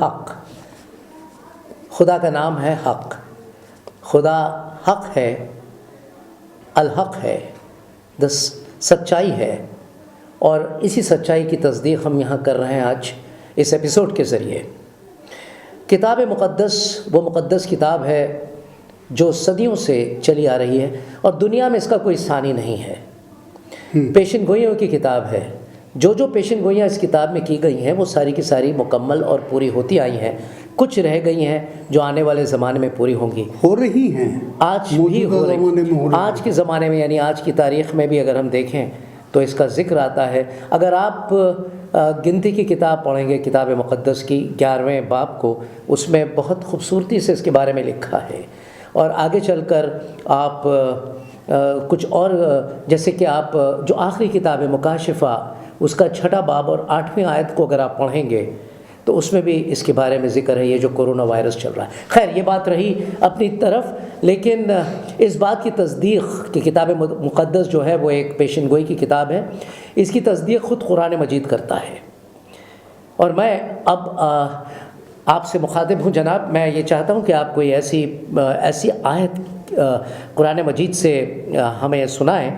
الحق، خدا کا نام ہے حق، خدا حق ہے، الحق ہے، سچائی ہے، اور اسی سچائی کی تصدیق ہم یہاں کر رہے ہیں آج اس ایپیسوڈ کے ذریعے۔ کتاب مقدس وہ مقدس کتاب ہے جو صدیوں سے چلی آ رہی ہے اور دنیا میں اس کا کوئی ثانی نہیں ہے۔ پیشن گوئیوں کی کتاب ہے، جو پیشن گوئیاں اس کتاب میں کی گئی ہیں وہ ساری کی ساری مکمل اور پوری ہوتی آئی ہیں، کچھ رہ گئی ہیں جو آنے والے زمانے میں پوری ہوں گی، ہو رہی ہیں، آج بھی ہو رہی ہیں۔ آج کے زمانے میں یعنی آج کی تاریخ میں بھی اگر ہم دیکھیں تو اس کا ذکر آتا ہے۔ اگر آپ گنتی کی کتاب پڑھیں گے، کتاب مقدس کی 11ویں باب کو، اس میں بہت خوبصورتی سے اس کے بارے میں لکھا ہے، اور آگے چل کر آپ کچھ اور، جیسے کہ آپ جو آخری کتاب ہے مکاشفہ، اس کا 6 باب اور 8ویں آیت کو اگر آپ پڑھیں گے تو اس میں بھی اس کے بارے میں ذکر ہے، یہ جو کورونا وائرس چل رہا ہے۔ خیر، یہ بات رہی اپنی طرف، لیکن اس بات کی تصدیق کہ کتاب مقدس جو ہے وہ ایک پیشن گوئی کی کتاب ہے، اس کی تصدیق خود قرآن مجید کرتا ہے۔ اور میں اب آپ سے مخاطب ہوں جناب، میں یہ چاہتا ہوں کہ آپ کوئی ایسی آیت قرآن مجید سے ہمیں سنائیں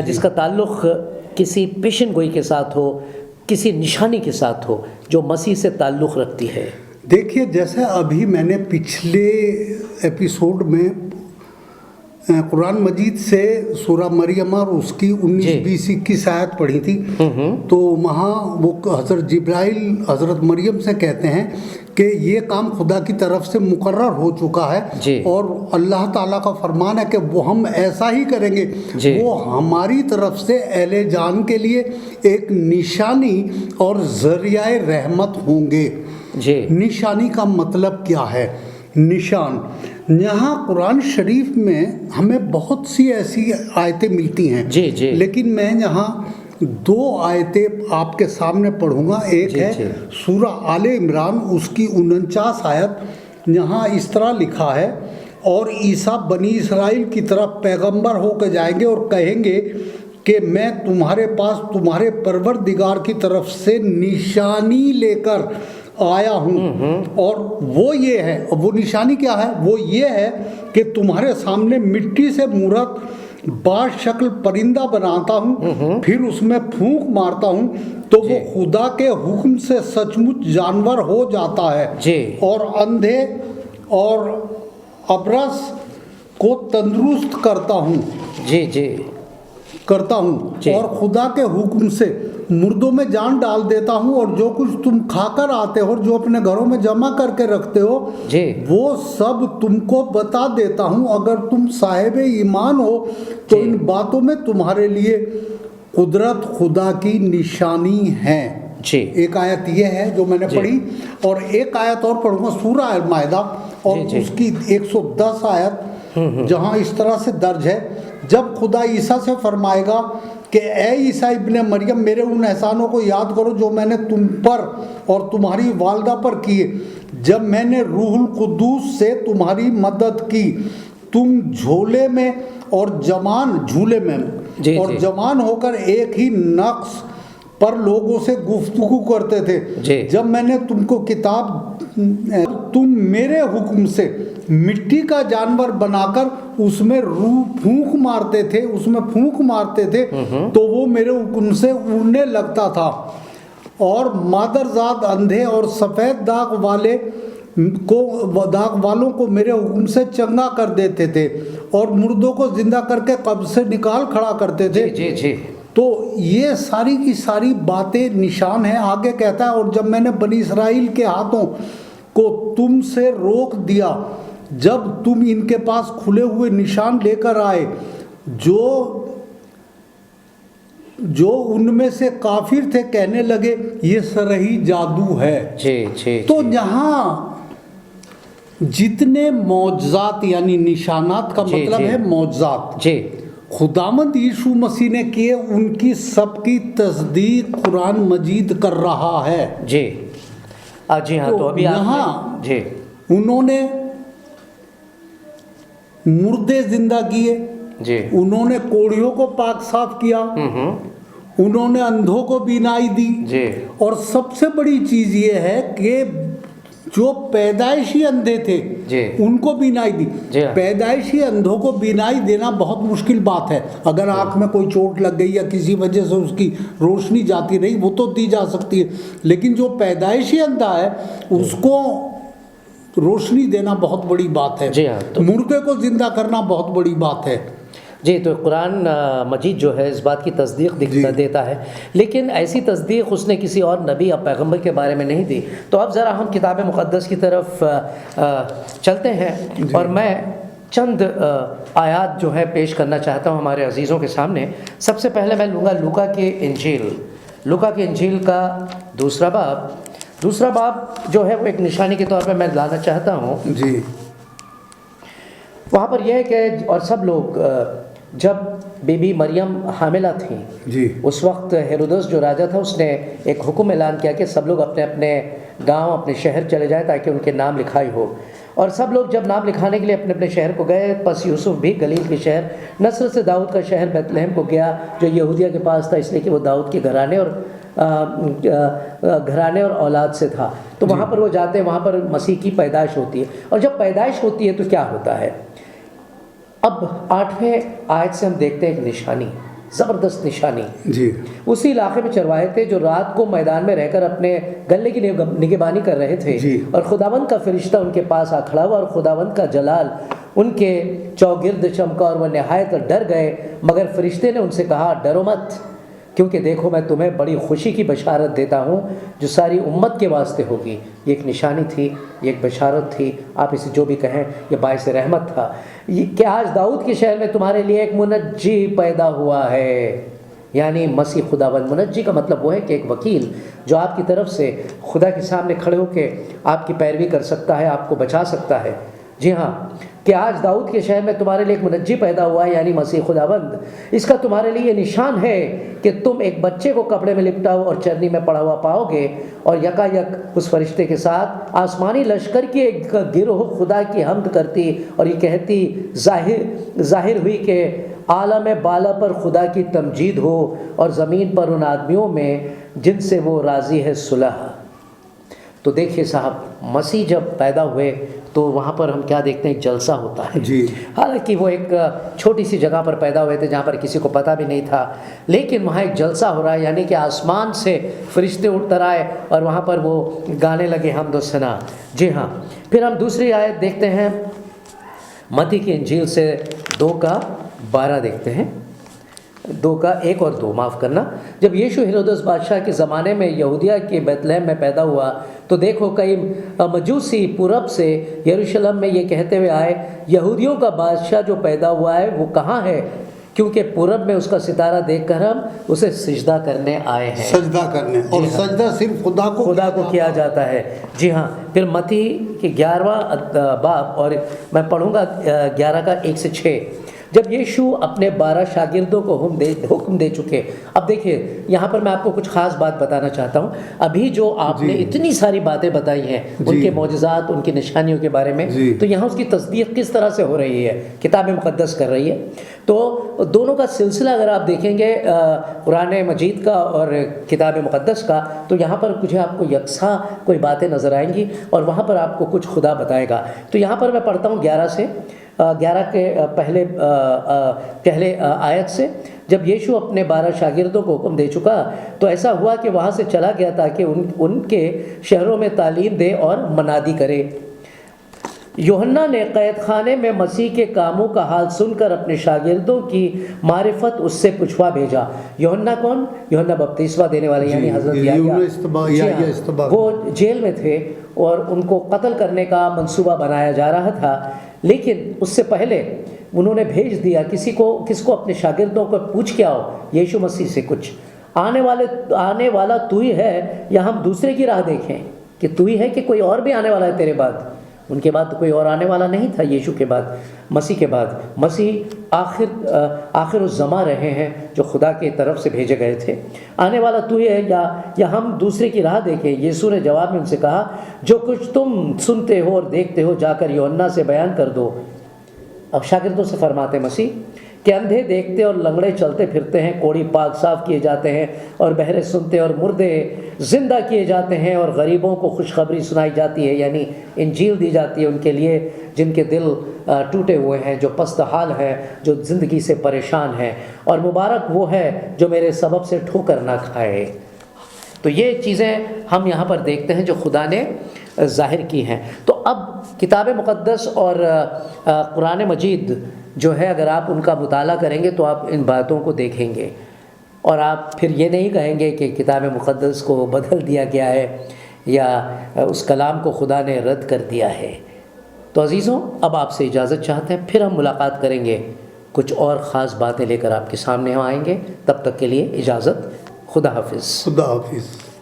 جس کا تعلق کسی پیشن گوئی کے ساتھ ہو، کسی نشانی کے ساتھ ہو جو مسیح سے تعلق رکھتی ہے۔ دیکھیے، جیسے ابھی میں نے پچھلے ایپیسوڈ میں قرآن مجید سے سورہ مریم اور اس کی 19 20 21 آیت پڑھی تھی، تو وہاں وہ حضرت جبرائیل حضرت مریم سے کہتے ہیں کہ یہ کام خدا کی طرف سے مقرر ہو چکا ہے، اور اللہ تعالیٰ کا فرمان ہے کہ وہ ہم ایسا ہی کریں گے، وہ ہماری طرف سے اہل جان کے لیے ایک نشانی اور ذریعہ رحمت ہوں گے۔ نشانی کا مطلب کیا ہے؟ نشان، یہاں قرآن شریف میں ہمیں بہت سی ایسی آیتیں ملتی ہیں، لیکن میں یہاں 2 آیتیں آپ کے سامنے پڑھوں گا۔ ایک ہے سورہ آل عمران، اس کی 49 آیت، یہاں اس طرح لکھا ہے، اور عیسیٰ بنی اسرائیل کی طرف پیغمبر ہو کے جائیں گے اور کہیں گے کہ میں تمہارے پاس تمہارے پروردگار کی طرف سے نشانی لے کر آیا ہوں، اور وہ یہ ہے، وہ نشانی کیا ہے؟ وہ یہ ہے کہ تمہارے سامنے مٹی سے مورت باز شکل پرندہ بناتا ہوں، پھر اس میں پھونک مارتا ہوں تو وہ خدا کے حکم سے سچ مچ جانور ہو جاتا ہے، اور اندھے اور ابرص کو تندرست کرتا ہوں، اور خدا کے حکم سے مردوں میں جان ڈال دیتا ہوں، اور جو کچھ تم کھا کر آتے ہو اور جو اپنے گھروں میں جمع کر کے رکھتے ہو وہ سب تم کو بتا دیتا ہوں۔ اگر تم صاحب ایمان ہو تو ان باتوں میں تمہارے لیے قدرت خدا کی نشانی ہے۔ ایک آیت یہ ہے جو میں نے پڑھی، اور ایک آیت اور پڑھوں گا سورہ المائدہ اور اس کی 110 آیت، جہاں اس طرح سے درج ہے، جب خدا عیسیٰ سے فرمائے گا کہ اے عیسیٰ ابن مریم، میرے ان احسانوں کو یاد کرو جو میں نے تم پر اور تمہاری والدہ پر کیے، جب میں نے روح القدس سے تمہاری مدد کی، تم جھولے میں اور جوان ہو کر ایک ہی نقص پر لوگوں سے گفتگو کرتے تھے، جب میں نے تم کو کتاب، تم میرے حکم سے مٹی کا جانور بنا کر اس میں پھونک مارتے تھے تو وہ میرے حکم سے اڑنے لگتا تھا، اور مادرزاد اندھے اور سفید داغ والوں کو میرے حکم سے چنگا کر دیتے تھے، اور مردوں کو زندہ کر کے قبر سے نکال کھڑا کرتے تھے۔ تو یہ ساری کی ساری باتیں نشان ہیں۔ آگے کہتا ہے، اور جب میں نے بنی اسرائیل کے ہاتھوں کو تم سے روک دیا، جب تم ان کے پاس کھلے ہوئے نشان لے کر آئے، جو ان میں سے کافر تھے کہنے لگے یہ سرہی جادو ہے۔ تو یہاں جتنے معجزات یعنی نشانات کا مطلب ہے معجزات خداوند یسوع مسیح نے کیے، ان کی سب کی تصدیق قرآن مجید کر رہا ہے۔ جی ہاں، تو ابھی یہاں انہوں نے مردے زندہ کیے، انہوں نے کوڑھیوں کو پاک صاف کیا، انہوں نے اندھوں کو بینائی دی، اور سب سے بڑی چیز یہ ہے کہ جو پیدائشی اندھے تھے جی ان کو بینائی دی. جی ہاں. پیدائشی اندھوں کو بینائی دینا بہت مشکل بات ہے. اگر آنکھ میں کوئی چوٹ لگ گئی یا کسی وجہ سے اس کی روشنی جاتی رہی وہ تو دی جا سکتی ہے, لیکن جو پیدائشی اندھا ہے اس کو روشنی دینا بہت بڑی بات ہے. جی ہاں. مردے کو زندہ کرنا بہت بڑی بات ہے. جی, تو قرآن مجید جو ہے اس بات کی تصدیق دیتا ہے, لیکن ایسی تصدیق اس نے کسی اور نبی یا پیغمبر کے بارے میں نہیں دی. تو اب ذرا ہم کتاب مقدس کی طرف چلتے ہیں اور میں چند آیات جو ہے پیش کرنا چاہتا ہوں ہمارے عزیزوں کے سامنے. سب سے پہلے میں لوں گا لوکا کی انجیل کا دوسرا باب جو ہے وہ ایک نشانی کے طور پہ میں لانا چاہتا ہوں. جی. وہاں پر یہ ہے کہ اور سب لوگ جب بی بی مریم حاملہ تھیں جی اس وقت ہیرودس جو راجا تھا اس نے ایک حکم اعلان کیا کہ سب لوگ اپنے اپنے گاؤں اپنے شہر چلے جائیں تاکہ ان کے نام لکھائی ہو. اور سب لوگ جب نام لکھانے کے لیے اپنے اپنے شہر کو گئے, پس یوسف بھی گلیل کے شہر نصر سے داؤد کا شہر بیت لحم کو گیا جو یہودیہ کے پاس تھا, اس لیے کہ وہ داؤد کے گھرانے اور اولاد سے تھا. تو وہاں پر وہ جاتے ہیں, وہاں پر مسیح کی پیدائش ہوتی ہے. اور جب پیدائش ہوتی ہے تو کیا ہوتا ہے؟ اب 8ویں آیت سے ہم دیکھتے ہیں ایک نشانی, زبردست نشانی. جی. اسی علاقے میں چرواہے تھے جو رات کو میدان میں رہ کر اپنے گلے کی نگہبانی کر رہے تھے. جی. اور خداوند کا فرشتہ ان کے پاس آ کھڑا ہوا اور خداوند کا جلال ان کے چوگرد چمکا اور وہ نہایت ڈر گئے. مگر فرشتے نے ان سے کہا, ڈرو مت, کیونکہ دیکھو میں تمہیں بڑی خوشی کی بشارت دیتا ہوں جو ساری امت کے واسطے ہوگی. یہ ایک نشانی تھی, یہ ایک بشارت تھی, آپ اسے جو بھی کہیں, یہ باعث رحمت تھا کہ آج داؤد کے شہر میں تمہارے لیے ایک منجی پیدا ہوا ہے. یعنی مسیح خداوند. منجی کا مطلب وہ ہے کہ ایک وکیل جو آپ کی طرف سے خدا کے سامنے کھڑے ہو کے آپ کی پیروی کر سکتا ہے, آپ کو بچا سکتا ہے. جی ہاں, کہ آج داؤد کے شہر میں تمہارے لیے ایک منجی پیدا ہوا ہے یعنی مسیح خداوند. اس کا تمہارے لیے یہ نشان ہے کہ تم ایک بچے کو کپڑے میں لپٹا ہوا اور چرنی میں پڑا ہوا پاؤ گے. اور یکا یک اس فرشتے کے ساتھ آسمانی لشکر کی ایک گروہ خدا کی حمد کرتی اور یہ کہتی, ظاہر ہوئی کہ عالم بالا پر خدا کی تمجید ہو اور زمین پر ان آدمیوں میں جن سے وہ راضی ہے صلح. تو دیکھیے صاحب, مسیح جب پیدا ہوئے تو وہاں پر ہم کیا دیکھتے ہیں, ایک جلسہ ہوتا ہے. جی. حالانکہ وہ ایک چھوٹی سی جگہ پر پیدا ہوئے تھے جہاں پر کسی کو پتہ بھی نہیں تھا, لیکن وہاں ایک جلسہ ہو رہا ہے. یعنی کہ آسمان سے فرشتے اتر آئے اور وہاں پر وہ گانے لگے حمد و ثنا. جی ہاں. پھر ہم دوسری آیت دیکھتے ہیں متی کی انجیل سے 2:12 دیکھتے ہیں. 2:1 اور 2 معاف کرنا. جب یشوع ہیرودس بادشاہ کے زمانے میں یہودیہ کے بیت لحم میں پیدا ہوا تو دیکھو کئی مجوسی پورب سے یروشلم میں یہ کہتے ہوئے آئے, یہودیوں کا بادشاہ جو پیدا ہوا ہے وہ کہاں ہے, کیونکہ پورب میں اس کا ستارہ دیکھ کر ہم اسے سجدہ کرنے آئے ہیں. سجدہ کرنے, اور سجدہ صرف خدا کو کیا جاتا ہے. جی ہاں. پھر متی کے 11واں باب اور میں پڑھوں گا 11:1 سے 6. جب یشوع اپنے 12 شاگردوں کو حکم دے چکے. اب دیکھیے یہاں پر میں آپ کو کچھ خاص بات بتانا چاہتا ہوں. ابھی جو آپ نے اتنی ساری باتیں بتائی ہیں ان کے معجزات, ان کی نشانیوں کے بارے میں, تو یہاں اس کی تصدیق کس طرح سے ہو رہی ہے, کتاب مقدس کر رہی ہے. تو دونوں کا سلسلہ اگر آپ دیکھیں گے قرآن مجید کا اور کتاب مقدس کا, تو یہاں پر کچھ آپ کو یکساں کوئی باتیں نظر آئیں گی اور وہاں پر آپ کو کچھ خدا بتائے گا. تو یہاں پر میں پڑھتا ہوں 11 کے پہلے آیت سے. جب یشوع اپنے 12 شاگردوں کو حکم دے چکا تو ایسا ہوا کہ وہاں سے چلا گیا تاکہ ان کے شہروں میں تعلیم دے اور منادی کرے. یوحنا نے قید خانے میں مسیح کے کاموں کا حال سن کر اپنے شاگردوں کی معرفت اس سے پوچھوا بھیجا. یوحنا کون؟ یوحنا بپتسمہ دینے والے, یعنی حضرت یحییٰ. وہ جیل میں تھے اور ان کو قتل کرنے کا منصوبہ بنایا جا رہا تھا, لیکن اس سے پہلے انہوں نے بھیج دیا کس کو اپنے شاگردوں کو پوچھ کے آؤ یشوع مسیح سے کچھ, آنے والا تو ہی ہے یا ہم دوسرے کی راہ دیکھیں, کہ تو ہی ہے کہ کوئی اور بھی آنے والا ہے تیرے بعد. ان کے بعد کوئی اور آنے والا نہیں تھا. یشوع کے بعد, مسیح کے بعد, مسیح آخر الزماں رہے ہیں جو خدا کی طرف سے بھیجے گئے تھے. آنے والا تو ہی ہے یا ہم دوسرے کی راہ دیکھیں. یسوع نے جواب میں ان سے کہا, جو کچھ تم سنتے ہو اور دیکھتے ہو جا کر یوحنا سے بیان کر دو. اب شاگردوں سے فرماتے مسیح کہ اندھے دیکھتے اور لنگڑے چلتے پھرتے ہیں، کوڑی پاک صاف کیے جاتے ہیں اور بہرے سنتے اور مردے زندہ کیے جاتے ہیں، اور غریبوں کو خوشخبری سنائی جاتی ہے، یعنی انجیل دی جاتی ہے ان کے لیے جن کے دل ٹوٹے ہوئے ہیں، جو پست حال ہیں، جو زندگی سے پریشان ہیں، اور مبارک وہ ہے جو میرے سبب سے ٹھوکر نہ کھائے۔ تو یہ چیزیں ہم یہاں پر دیکھتے ہیں جو خدا نے ظاہر کی ہیں۔ تو اب کتاب مقدس اور قرآن مجید جو ہے، اگر آپ ان کا مطالعہ کریں گے تو آپ ان باتوں کو دیکھیں گے، اور آپ پھر یہ نہیں کہیں گے کہ کتاب مقدس کو بدل دیا گیا ہے یا اس کلام کو خدا نے رد کر دیا ہے۔ تو عزیزوں، اب آپ سے اجازت چاہتے ہیں، پھر ہم ملاقات کریں گے، کچھ اور خاص باتیں لے کر آپ کے سامنے ہم آئیں گے۔ تب تک کے لیے اجازت، خدا حافظ۔ خدا حافظ۔